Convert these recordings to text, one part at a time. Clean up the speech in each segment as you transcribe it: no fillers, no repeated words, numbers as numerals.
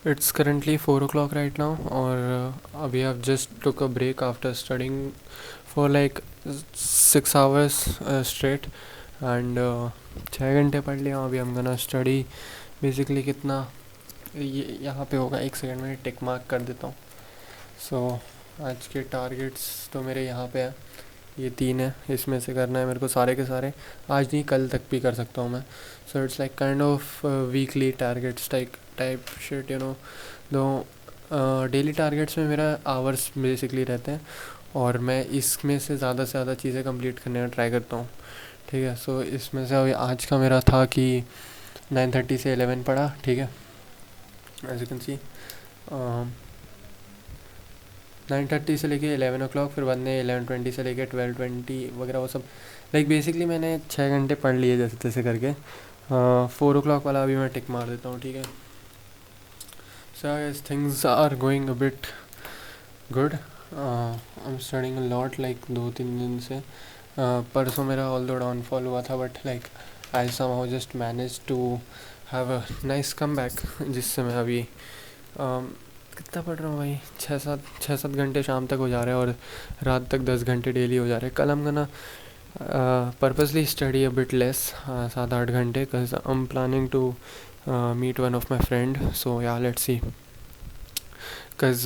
It's currently 4 o'clock right now, और अभी I've just took a break after studying for like 6 hours straight, and 6 घंटे पढ़ लिया. अभी I'm gonna study basically कितना ये यहाँ पे होगा. एक सेकंड में टिक मार्क कर देता हूँ. सो आज के टारगेट्स तो मेरे यहाँ पे है, ये 3 है. इसमें से करना है मेरे को सारे के सारे. आज नहीं, कल तक भी कर सकता हूँ मैं. So it's like kind of weekly targets type shit, you know. दो डेली टारगेट्स में मेरा आवर्स बेसिकली रहते हैं, और मैं इसमें से ज़्यादा चीज़ें कंप्लीट करने का ट्राई करता हूँ. ठीक है. सो इसमें से अभी आज का मेरा था कि 9:30 से 11 पढ़ा. ठीक है. एज यू कैन सी 9:30 से लेके 11 o'clock, फिर बाद में 11:20 से लेके 12:20 वगैरह वो सब. लाइक बेसिकली मैंने 6 घंटे पढ़ लिए जैसे तैसे करके. 4 o'clock वाला अभी मैं टिक मार देता हूँ. ठीक है. So things are going a bit good. I am studying a lot, like 2-3 दिन से. परसों मेरा ऑल दो डाउनफॉल हुआ था, but like I somehow just manage to have a nice come back, जिससे मैं अभी कितना पढ़ रहा हूँ भाई. 6-7 घंटे शाम तक हो जा रहे हैं, और रात तक 10 घंटे डेली हो जा रहे हैं. कल हम gonna purposely study a bit less, 7-8 घंटे, because I am planning to meet one of my friend. So ya let's C, because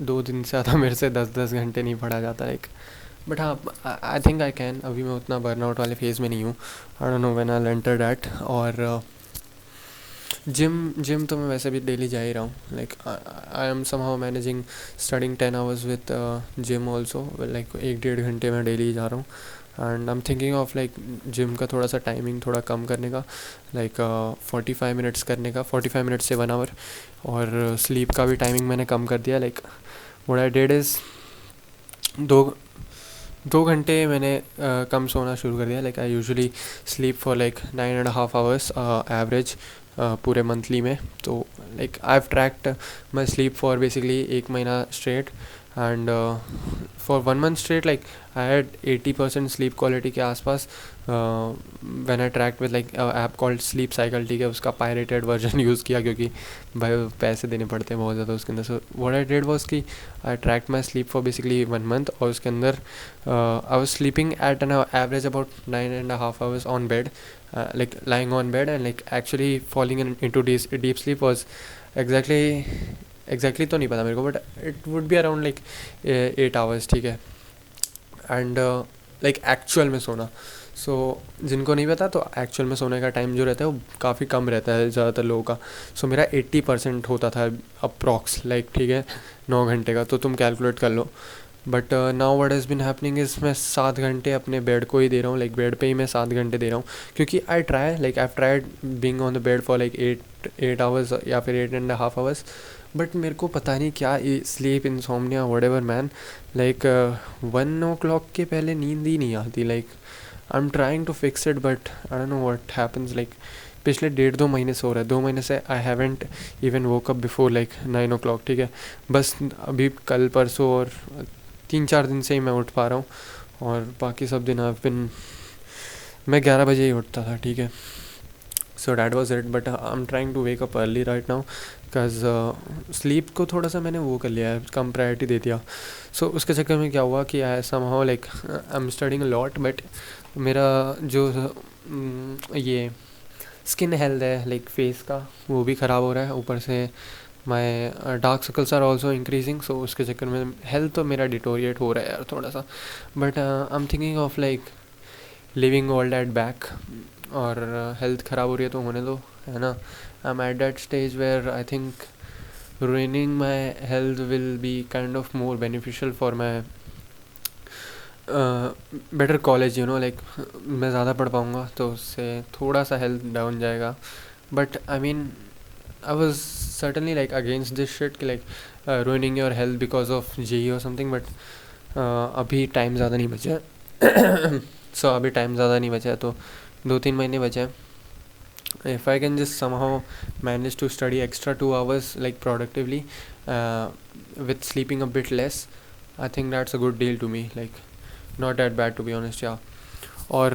2 दिन से ज़्यादा मेरे से 10-10 घंटे नहीं पढ़ा जाता. लाइक बट हाँ, आई थिंक आई कैन. अभी मैं उतना बर्नआउट वाले फेज़ में नहीं हूँ. आई don't know when I enter that. और जिम तो मैं वैसे भी डेली जा ही रहा हूँ. Like I M somehow managing studying 10 hours with gym also. Like 1-1.5 घंटे मैं डेली जा रहा हूँ. And I am thinking of like gym का थोड़ा सा टाइमिंग थोड़ा कम करने का, लाइक 45 मिनट्स करने का, 45 मिनट्स से 1 hour. और स्लीप का भी टाइमिंग मैंने कम कर दिया. Like what I did is 2 घंटे मैंने कम सोना शुरू कर दिया. Like I usually sleep for like 9.5 hours average पूरे मंथली में. तो like I have tracked my sleep for basically 1 महीना straight, and for 1 month straight like I had 80% sleep quality के आसपास. When I tracked with like app called sleep cycle. ठीक है. उसका pirated version use किया, क्योंकि भाई पैसे देने पड़ते हैं बहुत ज़्यादा उसके अंदर. So what I did was कि I tracked my sleep for basically 1 month, और उसके अंदर I was sleeping at an average about 9.5 hours on bed, like lying on bed, and like actually falling into deep sleep was exactly तो नहीं पता मेरे को, but it would be around like 8 hours. ठीक है. एंड लाइक एक्चुअल में सोना. सो जिनको नहीं पता, तो एक्चुअल में सोने का टाइम जो रहता है वो काफ़ी कम रहता है ज़्यादातर लोगों का. सो मेरा 80% होता था अप्रॉक्स, लाइक ठीक है 9 घंटे का. तो तुम कैलकुलेट कर लो. But now what has been happening is मैं 7 घंटे अपने बेड को ही दे रहा हूँ. लाइक बेड पे ही मैं 7 घंटे दे रहा हूँ, क्योंकि I tried being on the bed for like 8 hours या फिर 8.5 hours. बट मेरे को पता नहीं क्या sleep insomnia whatever man. Like 1 o'clock के पहले नींद ही नहीं आती. Like I am trying to fix it, but I don't know what happens. Like पिछले 1.5-2 महीने से हो रहा है. 2 महीने से I haven't even woke up before like 9 o'clock. ठीक है. बस अभी कल परसों और 3-4 दिन से ही मैं उठ पा रहा हूँ, और बाकी सब दिन मैं 11 बजे ही उठता था. ठीक है. So that was it. But I am trying to wake up early right now, because sleep को थोड़ा सा मैंने वो कर लिया है, कम प्रायोरिटी दे दिया. सो उसके चक्कर में क्या हुआ कि I somehow like I am studying lot, but मेरा जो ये स्किन हेल्थ है लाइक फेस का, वो भी ख़राब हो रहा है. ऊपर से my dark circles are also increasing. So उसके चक्कर में हेल्थ तो मेरा डिटोरिएट हो रहा है यार थोड़ा सा. But I am thinking of like living all that back. और हेल्थ ख़राब हो रही है तो होने दो, है ना. I am at that stage where I think ruining my health will be kind of more beneficial for my better college, you know. Like मैं ज़्यादा पढ़ पाऊँगा, तो उससे थोड़ा सा हेल्थ डाउन जाएगा. But I mean I was certainly like against this shit कि like ruining your health because of JEE or something. but अभी टाइम ज़्यादा नहीं बचा है. सो अभी टाइम ज़्यादा नहीं बचा है, तो 2-3 महीने बचे हैं. if I can just somehow manage to study extra 2 hours like productively with sleeping a bit less, I think that's a good deal to me. Like not that bad to be honest. yeah. और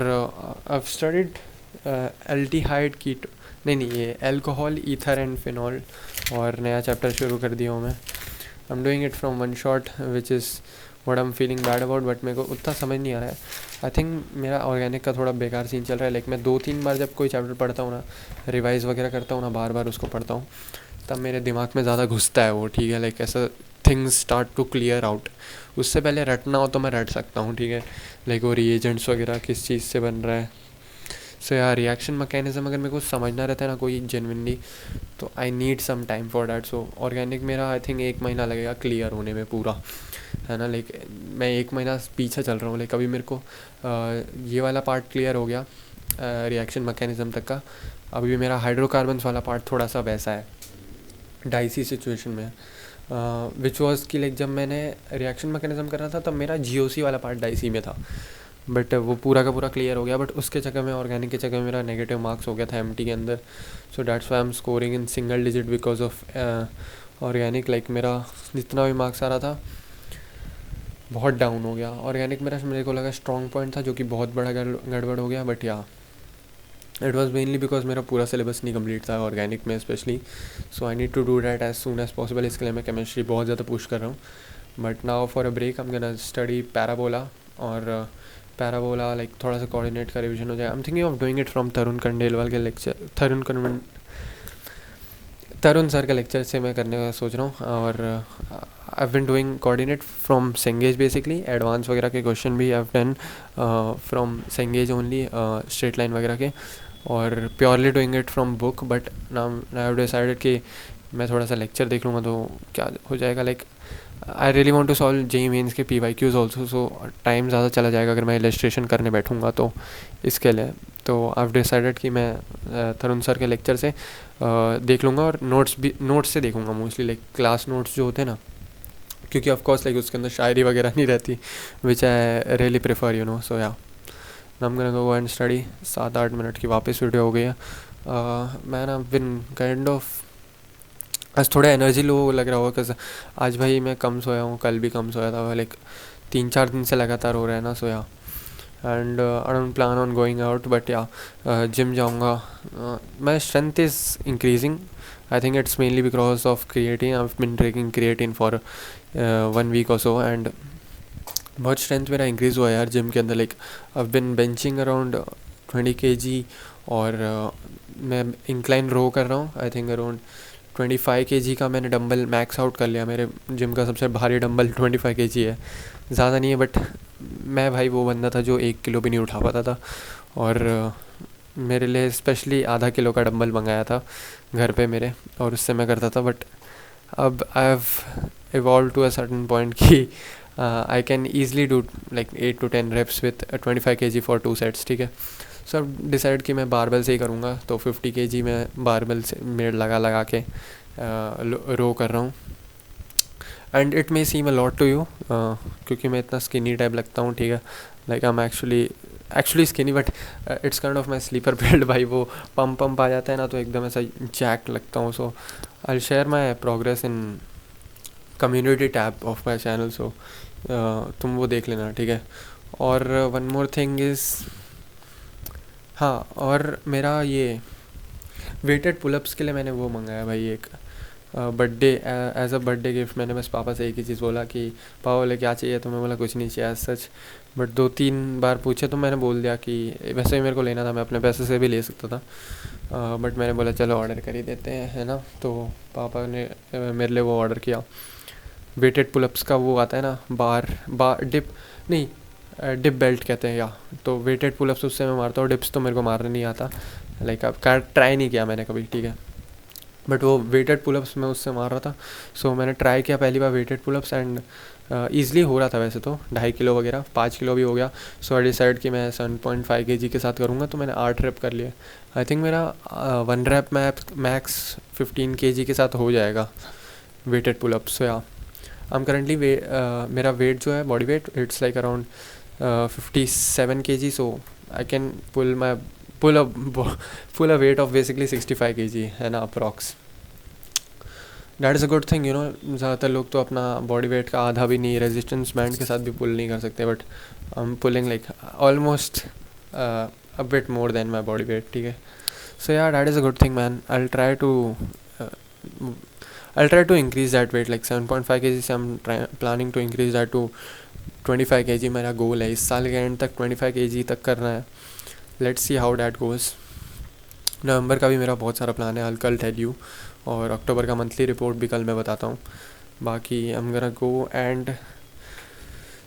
I've studied aldehyde keto नहीं ये alcohol ether and phenol और नया chapter शुरू कर दिया हूँ मैं. I am doing it from one shot which is what I am feeling bad about, but मेरे को उतना समझ नहीं आ रहा है. आई थिंक मेरा ऑर्गेनिक का थोड़ा बेकार सीन चल रहा है. लाइक मैं 2-3 बार जब कोई चैप्टर पढ़ता हूँ ना, रिवाइज़ वगैरह करता हूँ ना, बार बार उसको पढ़ता हूँ, तब मेरे दिमाग में ज़्यादा घुसता है वो. ठीक है, लाइक ऐसा things start to clear out. उससे पहले रटना हो तो मैं रट सकता हूँ. ठीक है, लाइक वो रिएजेंट्स वगैरह किस चीज़ से बन रहा है. सो यार रिएक्शन मैकेनिज़्म अगर मेरे को समझना रहता है ना कोई जेन्युइनली, तो I need some time for that. So organic मेरा आई थिंक 1 महीना लगेगा क्लियर होने में पूरा, है ना. लाइक मैं 1 महीना पीछे चल रहा हूँ. लाइक अभी मेरे को ये वाला पार्ट क्लियर हो गया रिएक्शन मैकेनिज़्म तक का. अभी भी मेरा हाइड्रोकार्बन्स वाला पार्ट थोड़ा सा वैसा है, डाइसी सिचुएशन में, विच वॉज कि लाइक जब मैंने रिएक्शन मैकेनिज़्म कर रहा था तब मेरा जीओसी वाला पार्ट डाइसी में था, बट वो पूरा का पूरा क्लियर हो गया. बट उसके चक्कर में, ऑर्गेनिक के चक्कर में मेरा नेगेटिव मार्क्स हो गया था एमटी के अंदर. सो that's why I M scoring in single digit because of organic. Like मेरा जितना भी मार्क्स आ रहा था बहुत डाउन हो गया. ऑर्गेनिक मेरे को लगा स्ट्रॉन्ग पॉइंट था, जो कि बहुत बड़ा गड़बड़ हो गया. बट या इट वॉज मेनली बिकॉज मेरा पूरा सिलेबस नहीं कंप्लीट था ऑर्गेनिक में specially. So I need to do that as soon as possible. इसके लिए मैं केमिस्ट्री बहुत ज़्यादा पुश कर रहा हूँ. But now for a break I am gonna study parabola. और पैराबोला लाइक थोड़ा सा कोऑर्डिनेट का रिविजन हो जाए. I am thinking of doing it from Tarun Khandelwal के लेक्चर. तरुण सर का लेक्चर से मैं करने का सोच रहा हूँ. और I have been doing coordinate from Cengage basically. Advance वगैरह के क्वेश्चन भी I have done from Cengage only, straight line वगैरह के. और purely doing it from book. But now I have decided कि मैं थोड़ा सा लेक्चर देख लूँगा तो क्या हो जाएगा. Like I really want to solve JEE Mains के PYQs ऑल्सो. सो टाइम ज़्यादा चला जाएगा अगर मैं इलस्ट्रेशन करने बैठूँगा तो. इसके लिए तो आई हैव डिसाइडेड कि मैं तरुण सर के लेक्चर से देख लूँगा. और नोट्स से देखूँगा मोस्टली, लाइक क्लास नोट्स जो होते हैं ना, क्योंकि ऑफ कोर्स लाइक उसके अंदर शायरी वगैरह नहीं रहती, which I really prefer you know. So ya I am gonna go and study. 7-8 minute की वापस वीडियो हो गई है. मैं ना बिन काइंड ऑफ आज थोड़ा एनर्जी लो लग रहा होगा, बिकॉज आज भाई मैं कम सोया हूँ, कल भी कम सोया था. लाइक 3-4 दिन से लगातार हो रहा है ना सोया. And I don't plan on going out. But ya gym जाऊँगा. My strength is increasing. I think it's mainly because of creatine. I have been taking creatine for 1 week और सो. एंड बहुत स्ट्रेंथ मेरा increase हुआ है यार gym के अंदर. Like I have been benching around 20 kg. और मैं इंक्लाइन रो कर रहा हूँ. आई थिंक अराउंड 25 kg का मैंने डंबल मैक्स आउट कर लिया. मेरे जिम का सबसे भारी डंबल 25 kg है, ज़्यादा नहीं है. बट मैं भाई वो बंदा था जो 1 किलो भी नहीं उठा पाता था. और मेरे लिए स्पेशली आधा किलो का डंबल मंगाया था घर पे मेरे, और उससे मैं करता था. बट अब I have evolve to a certain point कि I can easily do like 8 to 10 reps with 25 kg for 2 sets. ठीक है. सो अब डिसाइड कि मैं बारबेल से ही करूँगा. तो 50 kg मैं बारबेल से मेड लगा के रो कर रहा हूँ. And it may seem a lot to you, क्योंकि मैं इतना स्किनी टाइप लगता हूँ. ठीक है, like I am actually skinny, but it's kind of my sleeper build. भाई वो पंप आ जाता है ना तो एकदम ऐसा जैक लगता हूँ. So I share my progress in community tab of my channel. So तुम वो देख लेना. ठीक है. और वन मोर थिंग इज़, हाँ, और मेरा ये वेटेड पुलअप्स के लिए मैंने वो मंगाया भाई, एक birthday as a birthday gift. मैंने बस पापा से एक ही चीज़ बोला कि पापा बोले क्या चाहिए, तो मैं बोला कुछ नहीं चाहिए एज सच. बट 2-3 बार पूछे तो मैंने बोल दिया कि वैसे ही मेरे को लेना था, मैं अपने पैसे से भी ले सकता था. बट मैंने बोला चलो ऑर्डर कर ही देते हैं, है ना. तो पापा ने मेरे लिए वो ऑर्डर किया. वेटेड पुलअप्स का वो आता है ना, बार डिप नहीं, डिप बेल्ट कहते हैं या. तो वेटेड पुलअप्स उससे मैं मारता हूँ. डिप्स तो मेरे को मारने नहीं आता. लाइक अब ट्राई नहीं किया मैंने कभी. ठीक है. बट वो वेटेड पुलअप्स मैं उससे मार रहा था. सो मैंने ट्राई किया पहली बार वेटेड पुलअप्स. एंड ईज़िली हो रहा था वैसे तो, 2.5 किलो वगैरह, 5 किलो भी हो गया. सो आई डिसाइड कि मैं 7.5 kg के साथ करूँगा. तो मैंने 8 rep कर लिया. आई थिंक मेरा 1 rep मैक्स 15 kg के साथ हो जाएगा weighted pullups. So ya I am currently मेरा वेट जो है, body weight, it's like around 57 kg. So I can pull a weight of basically 65 kg, है ना, approx. That is a good thing, you know. ज़्यादातर लोग तो अपना body weight का आधा भी नहीं रेजिस्टेंस बैंड के साथ भी पुल नहीं कर सकते. But I am pulling like almost a bit more than my body weight. ठीक है. So yeah that is a good thing man. I will try to I'll try to increase that weight, like 7.5 kg से planning to increase that to 25 kg मेरा गोल है, इस साल के and तक 25 kg तक करना है. Let's see how that goes. नवंबर का भी मेरा बहुत सारा प्लान है, I'll कल टेल यू, और अक्टूबर का मंथली रिपोर्ट भी कल मैं बताता हूँ. बाकी I'm gonna go and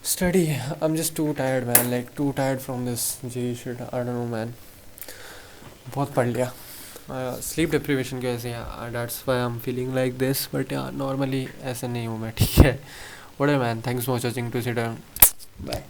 study. I'm just too tired man, like too tired from this JEE shit. I don't know man, बहुत पढ़ लिया. स्लीप डिप्रीवेशन की वजह से, that's why I am feeling like this. But यार normally ऐसे नहीं हूँ मैं, ठीक है. Whatever man, thanks for watching to sit down. Bye.